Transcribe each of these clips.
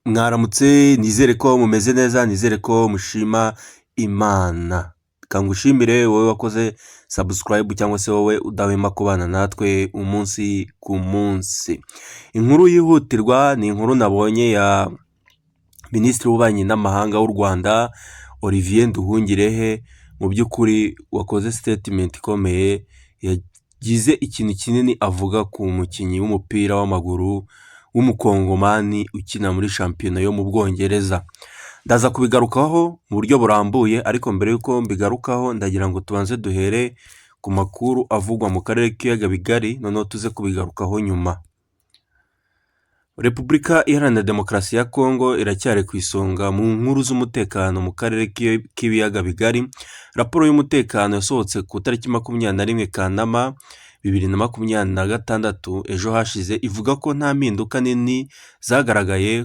Mwaramutse, nizere ko mumeze neza, nizere ko mushima Imana. Kangushimire wowe wakoze subscribe cyangwa se wowe udahwema kubana natwe umunsi ku munsi. Inkuru yihutirwa ni inkuru nabonye ya Minisitiri w'Ububanyi n'Amahanga w'u Rwanda Olivier Nduhungirehe. Mu by'ukuri wakoze statement ikomeye, yagize ikintu kinini avuga ku mukinnyi w'umupira w'amaguru w'umukongomani ukina muri shampiyona yo mu Bwongereza. Ndaza kubigarukaho mu buryo burambuye, ariko mbere y'uko mbigarukaho ndagira ngo tubanze duhere ku makuru avugwa mu karere k'ibiyaga bigari, noneho tuze kubigarukaho nyuma. Repubulika Iharanira Demokarasi ya Kongo iracyari ku isonga mu nkuru z'umutekano mu karere k'ibiyaga bigari. Raporo y'umutekano yasohotse ku itariki 21 Kanama 2026 ejo hashize, ivuga ko nta mpinduka nini zagaragaye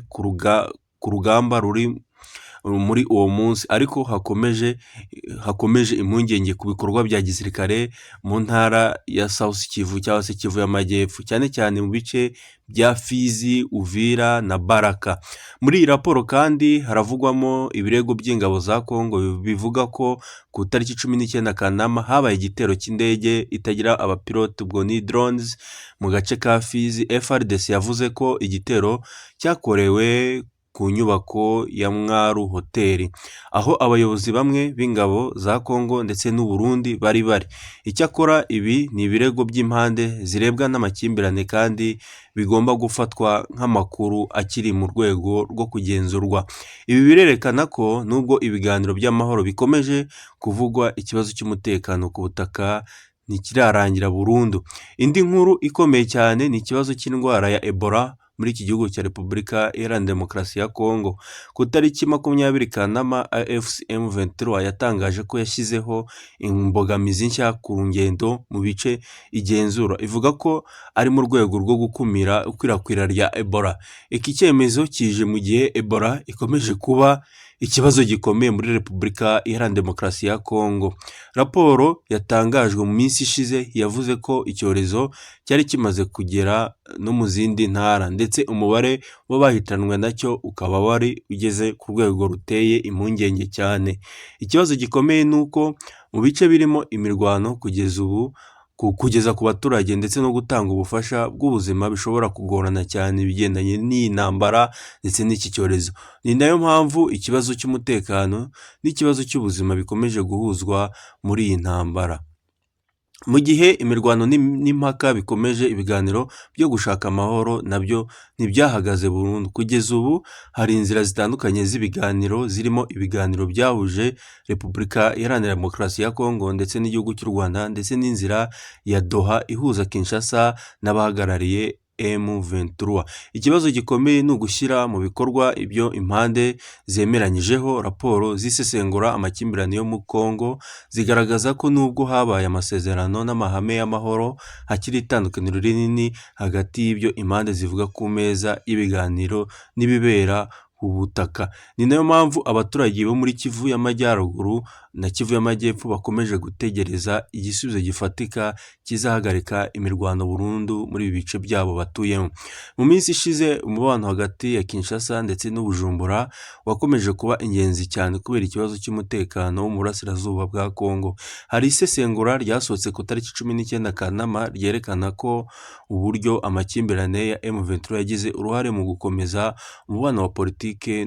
ku rugamba ruri muri uwo munsi, ariko hakomeje impungenge ku bikorwa bya gisirikare mu ntara ya South Kivu cyangwa se Kivu y'Amajyepfo, cyane cyane mu bice bya Fizi, Uvira na Baraka. Muri iyi raporo kandi haravugwamo ibirego by'ingabo za Kongo bivuga ko ku itariki 19 Kanama habaye igitero cy'indege itagira abapilote, ubwo ni drones, mu gace ka Fizi. FARDC yavuze ko igitero cyakorewe ku nyubako ya Mwaru hoteli, aho abayobozi bamwe b'ingabo za Kongo ndetse n'u Burundi bari. Icyakora ibi ni ibirego by'impande zirebwa n'amakimbirane kandi bigomba gufatwa nk'amakuru akiri mu rwego rwo kugenzurwa. Ibi birerekana ko nubwo ibiganiro by'amahoro bikomeje kuvugwa, ikibazo cy'umutekano ku butaka ntikirarangira burundu. Indi nkuru ikomeye cyane ni ikibazo cy'indwara ya Ebola muri iki gihugu cya Repubulika Iharanira Demokarasi ya Kongo. Ku itariki 20 Kanama AFC M23 yatangaje ko yashyizeho imbogamizi nshya ku ngendo mu bice igenzura, ivuga ko ari mu rwego rwo gukumira ikwirakwira rya Ebola. Iki cyemezo kije mu gihe Ebola ikomeje kuba ikibazo gikomeye muri Repubulika Iharanira Demokarasi ya Kongo. Raporo yatangajwe mu minsi ishize yavuze ko icyorezo cyari kimaze kugera no mu zindi ntara, ndetse umubare w'abahitanwe nacyo ukaba wari ugeze ku rwego ruteye impungenge cyane. Ikibazo gikomeye ni uko mu bice birimo imirwano kugeza ku baturage ndetse no gutanga ubufasha bw'ubuzima bishobora kugorana cyane bigendanye n'iyi ntambara ndetse n'iki cyorezo. Ni nayo mpamvu ikibazo cy'umutekano n'ikibazo cy'ubuzima bikomeje guhuzwa muri iyi ntambara. Mu gihe imirwano n'impaka bikomeje, ibiganiro byo gushaka amahoro nabyo ntibyahagaze burundu. Kugeza ubu hari inzira zitandukanye z'ibiganiro, zirimo ibiganiro byahuje Repubulika Iharanira Demokarasi ya Kongo ndetse n'igihugu cy'u Rwanda, ndetse n'inzira ya Doha ihuza Kinshasa n'abahagarariye M23. Ikibazo gikomeye ni ugushyira mu bikorwa ibyo impande zemeranyijeho. Raporo zisesengura amakimbirane yo mu Kongo zigaragaza ko nubwo habaye amasezerano n'amahame y'amahoro, hakiri itandukaniro rinini hagati y'ibyo impande zivuga ku meza y'ibiganiro n'ibibera ku butaka. Ni nayo mpamvu abaturage bo muri Kivu y'Amajyaruguru na Kivu y'Amajyepfo bakomeje gutegereza igisubizo gifatika kizahagarika imirwano burundu muri ibi bice byabo batuyemo. Mu minsi ishize umubano hagati ya Kinshasa ndetse n'Ubujumbura wakomeje kuba ingenzi cyane kubera ikibazo cy'umutekano wo mu burasirazuba bwa Kongo. Hari isesengura ryasohotse ku itariki 19 Kanama ryerekana ko uburyo amakimbirane ya M23 yagize uruhare mu gukomeza umubano wa politike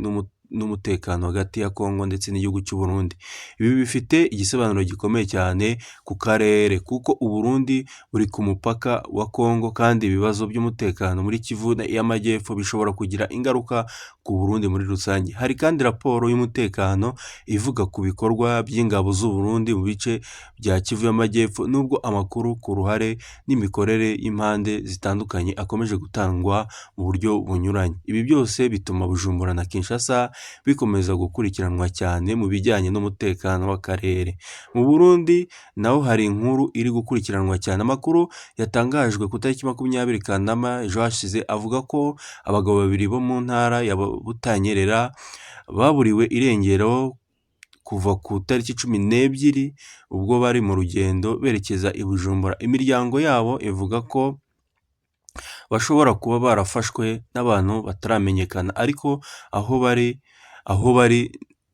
n'umutekano hagati ya Kongo ndetse n'igihugu cy'u Burundi. Ibi bifite igisobanuro gikomeye cyane ku karere, kuko u Burundi buri ku mupaka wa Kongo, kandi ibibazo by'umutekano muri Kivu y'Amajyepfo bishobora kugira ingaruka ku Burundi muri rusange. Hari kandi raporo y'umutekano ivuga ku bikorwa by'ingabo z'u Burundi mu bice bya Kivu y'Amajyepfo, nubwo amakuru ku ruhare n'imikorere y'impande zitandukanye akomeje gutangwa mu buryo bunyuranye. Ibi byose bituma Bujumbura na Kinshasa bikomeza gukurikiranwa cyane mu bijyanye n'umutekano w'akarere. Mu Burundi naho hari inkuru iri gukurikiranwa cyane. Amakuru yatangajwe ku itariki 20 Kanama ejo hashize avuga ko abagabo babiri bo mu ntara ya Butanyerera baburiwe irengero kuva ku itariki 12 ubwo bari mu rugendo berekeza i Bujumbura. Imiryango yabo ivuga ko bashobora kuba barafashwe n'abantu bataramenyekana ariko aho bari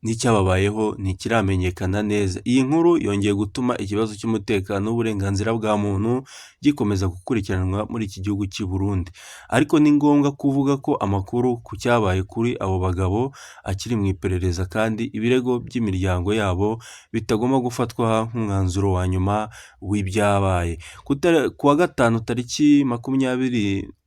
n'icyababayeho ntikiramenyekana neza. Iyi nkuru yongeye gutuma ikibazo cy'umutekano n'uburenganzira bwa muntu gikomeza gukurikiranwa muri iki gihugu cy'i Burundi. Ariko ni ngombwa kuvuga ko amakuru ku cyabaye kuri abo bagabo akiri mu iperereza kandi ibirego by'imiryango yabo bitagomba gufatwa nk'umwanzuro wa nyuma w'ibyabaye. Ku wa gatanu tariki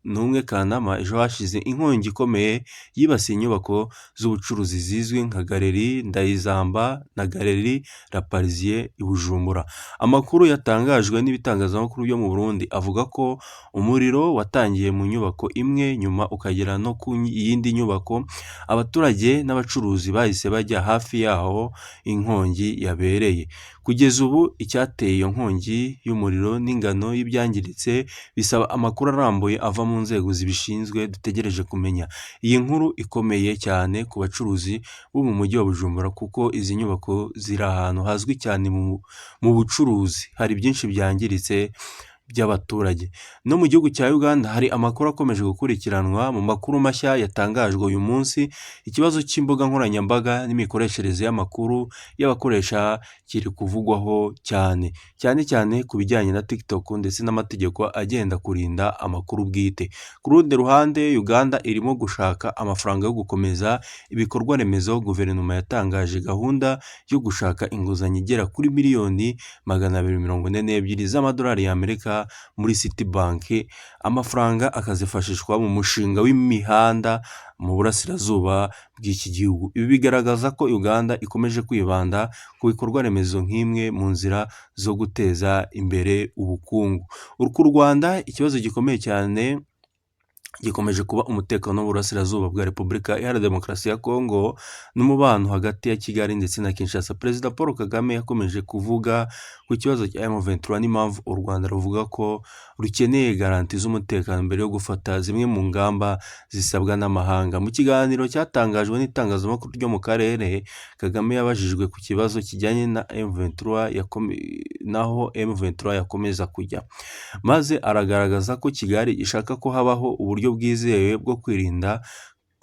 21 Kanama ejo hashize inkongi ikomeye yibasiye inyubako z'ubucuruzi zizwi nka Galeri Ndayizamba na Galeri La Parisien i Bujumbura. Amakuru yatangajwe n'ibitangazamakuru byo mu Burundi avuga ko umuriro watangiye mu nyubako imwe nyuma ukagera no ku yindi nyubako. Abaturage n'abacuruzi bahise bajya hafi yaho inkongi yabereye. Kugeza ubu icyateye iyo nkongi y'umuriro n'ingano y'ibyangiritse bisaba amakuru arambuye ava mu nzego zibishinzwe dutegereje kumenya. Iyi nkuru ikomeye cyane ku bacuruzi bo mu mujyi wa Bujumbura kuko izi nyubako ziri ahantu hazwi cyane mu bucuruzi. Hari byinshi byangiritse by'abaturage. No mu gihugu cya Uganda hari amakuru akomeje gukurikiranwa. Mu makuru mashya yatangajwe uyu munsi, ikibazo cy'imbuga nkoranyambaga n'imikoreshereze y'amakuru y'abakoresha kiri kuvugwaho cyane ku bijyanye na TikTok ndetse n'amategeko agenda kurinda amakuru bwite. Ku rundi ruhande, Uganda irimo gushaka amafaranga yo gukomeza ibikorwa remezo. Guverinoma yatangaje gahunda yo gushaka inguzanyo igera kuri miliyoni 242 z'amadolari y'Amerika muri Citibank. Amafaranga akazifashishwa mu mushinga w'imihanda mu burasirazuba bw'iki gihugu. Ibi bigaragaza ko Uganda ikomeje kwibanda ku bikorwa remezo nk'imwe mu nzira zo guteza imbere ubukungu. Ku Rwanda ikibazo gikomeye cyane gikomeje kuba umutekano w'uburasirazuba bwa Repubulika Iharanira Demokarasi ya Kongo n'umubano hagati ya Kigali ndetse na Kinshasa. Perezida Paul Kagame yakomeje kuvuga ku kibazo cya M23 n'impamvu u Rwanda ruvuga ko rukeneye garanti z'umutekano mbere yo gufata zimwe mu ngamba zisabwa n'amahanga. Mu kiganiro cyatangajwe n'itangazamakuru ryo mu karere, Kagame yabajijwe ku kibazo kijyanye na M23 naho M23 yakomeza kujya, maze aragaragaza ko Kigali ishaka ko habaho uburyo bwizewe bwo kwirinda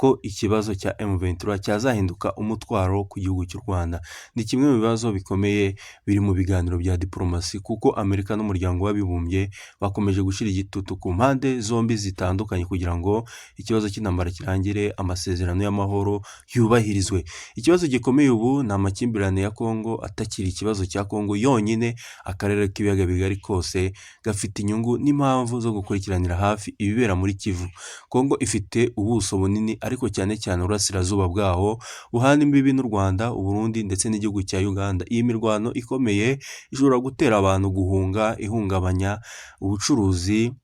ko ikibazo cya M23 cyazahinduka umutwaro ku gihugu cy'u Rwanda. Ni kimwe mu bibazo bikomeye biri mu biganiro bya diplomasi kuko Amerika n'umuryango w'abibumbye bakomeje gushyira igitutu ku mpande zombi zitandukanye kugira ngo ikibazo cy'intambara kirangire, amasezerano y'amahoro yubahirizwe. Ikibazo gikomeye ubu ni amakimbirane ya Kongo atakiri ikibazo cya Kongo yonyine. Akarere k'ibiyaga bigari kose gafite inyungu n'impamvu zo gukurikiranira hafi ibibera muri Kivu. Kongo ifite ubuso bunini ariko cyane cyane urasirazuba bwaho buhana imbibi n'u Rwanda, u Burundi ndetse n'igihugu cya Uganda. Iyi mirwano ikomeye ishobora gutera abantu guhunga, ihungabanya ubucuruzi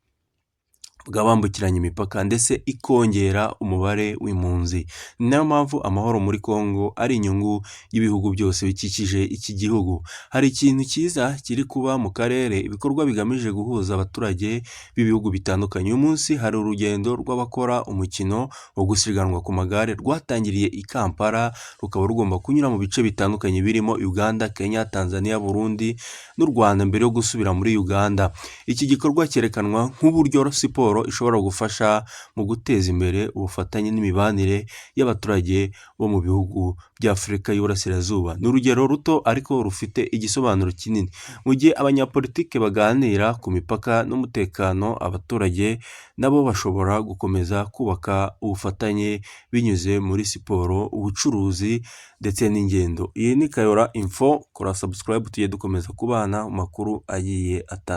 bw'abambukiranya imipaka ndetse ikongera umubare w'impunzi. Ni nayo mpamvu amahoro muri Kongo ari inyungu y'ibihugu byose bikikije iki gihugu. Hari ikintu cyiza kiri kuba mu karere, ibikorwa bigamije guhuza abaturage b'ibihugu bitandukanye. Uyu munsi hari urugendo rw'abakora umukino wo gusiganwa ku magare rwatangiriye i Kampala, rukaba rugomba kunyura mu bice bitandukanye birimo Uganda, Kenya, Tanzania, Burundi n'u Rwanda mbere yo gusubira muri Uganda. Iki gikorwa cyerekanwa nk'uburyo siporo ishobora gufasha mu guteza imbere ubufatanye n'imibanire y'abaturage bo mu bihugu bya Afurika y'Uburasirazuba. Ni urugero ruto ariko rufite igisobanuro kinini. Mu gihe abanyapolitike baganira ku mipaka n'umutekano, abaturage nabo bashobora gukomeza kubaka ubufatanye binyuze muri siporo, ubucuruzi ndetse n'ingendo. Iyi ni Kayora Info, kora subscribe tujye dukomeza kubana mu makuru agiye atandukanye.